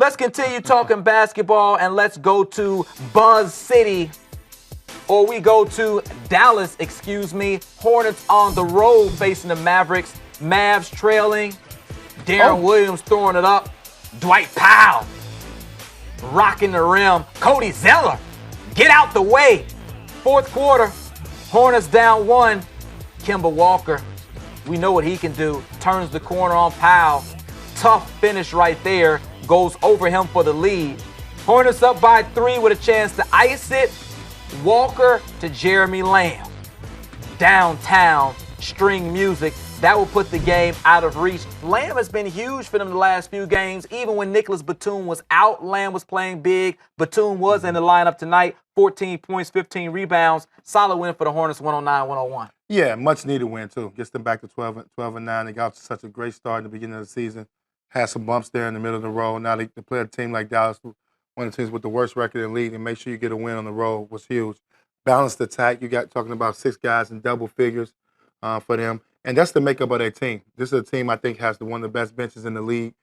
Let's continue talking basketball, and let's go to Buzz City. Or we go to Dallas, Hornets on the road facing the Mavericks. Mavs trailing. Darren Williams throwing it up. Dwight Powell rocking the rim. Cody Zeller, get out the way. Fourth quarter, Hornets down 1. Kemba Walker, we know what he can do. Turns the corner on Powell. Tough finish right there. Goes over him for the lead. Hornets up by 3 with a chance to ice it. Walker to Jeremy Lamb. Downtown string music. That will put the game out of reach. Lamb has been huge for them the last few games. Even when Nicholas Batum was out, Lamb was playing big. Batum was in the lineup tonight. 14 points, 15 rebounds. Solid win for the Hornets, 109-101. Yeah, much needed win, too. Gets them back to 12-9. They got off to such a great start in the beginning of the season. Had some bumps there in the middle of the road. Now they play a team like Dallas, one of the teams with the worst record in the league, and make sure you get a win on the road was huge. Balanced attack. You got talking about 6 guys in double figures for them. And that's the makeup of their team. This is a team I think has one of the best benches in the league.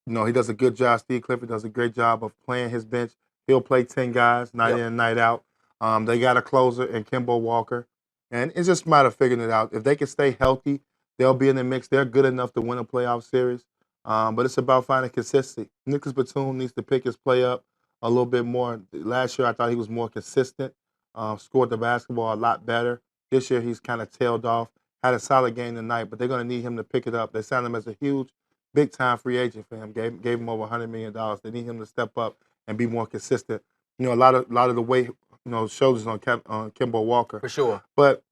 You know, he does a good job. Steve Clifford does a great job of playing his bench. He'll play 10 guys night in and night out. They got a closer in Kemba Walker. And it's just a matter of figuring it out. If they can stay healthy, they'll be in the mix. They're good enough to win a playoff series. But it's about finding consistency. Nicholas Batum needs to pick his play up a little bit more. Last year, I thought he was more consistent, scored the basketball a lot better. This year, he's kind of tailed off. Had a solid game tonight, but they're going to need him to pick it up. They signed him as a huge, big-time free agent for him. Gave him over $100 million. They need him to step up and be more consistent. You know, a lot of the weight, shoulders on Kemba Walker. For sure. But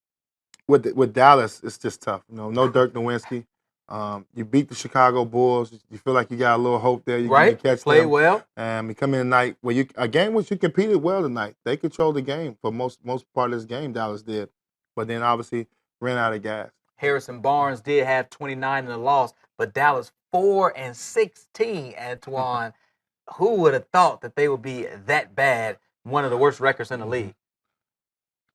with Dallas, it's just tough. No Dirk Nowitzki. You beat the Chicago Bulls. You feel like you got a little hope there. You can catch Play them. well. And we come in tonight where a game which you competed well tonight. They controlled the game for most part of this game. Dallas did, but then obviously ran out of gas. Harrison Barnes did have 29 in the loss, but Dallas 4-16. Antoine, who would have thought that they would be that bad? One of the worst records in the league.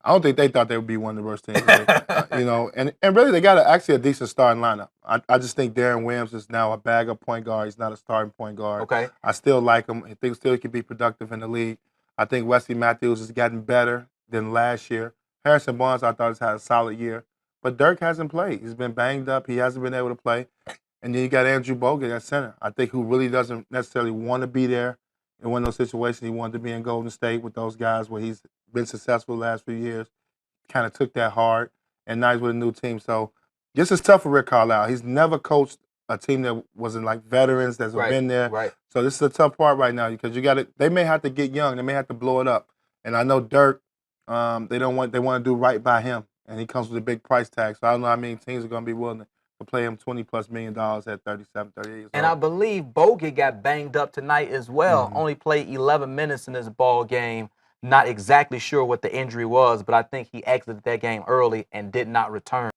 I don't think they thought they would be one of the worst teams. And really they got actually a decent starting lineup. I just think Darren Williams is now a backup point guard. He's not a starting point guard. Okay. I still like him. I think still he can be productive in the league. I think Wesley Matthews has gotten better than last year. Harrison Barnes, I thought, has had a solid year. But Dirk hasn't played. He's been banged up. He hasn't been able to play. And then you got Andrew Bogut at center, I think, who really doesn't necessarily want to be there in one of those situations. He wanted to be in Golden State with those guys where he's been successful the last few years. Kind of took that hard. And now he's with a new team. So this is tough for Rick Carlisle. He's never coached a team that wasn't like veterans that's been there. Right. So this is a tough part right now because they may have to get young. They may have to blow it up. And I know Dirk, they want to do right by him. And he comes with a big price tag. So I don't know how many teams are going to be willing to play him $20+ million at 37, 38 years old. And I believe Bogut got banged up tonight as well. Only played 11 minutes in this ball game. Not exactly sure what the injury was, but I think he exited that game early and did not return.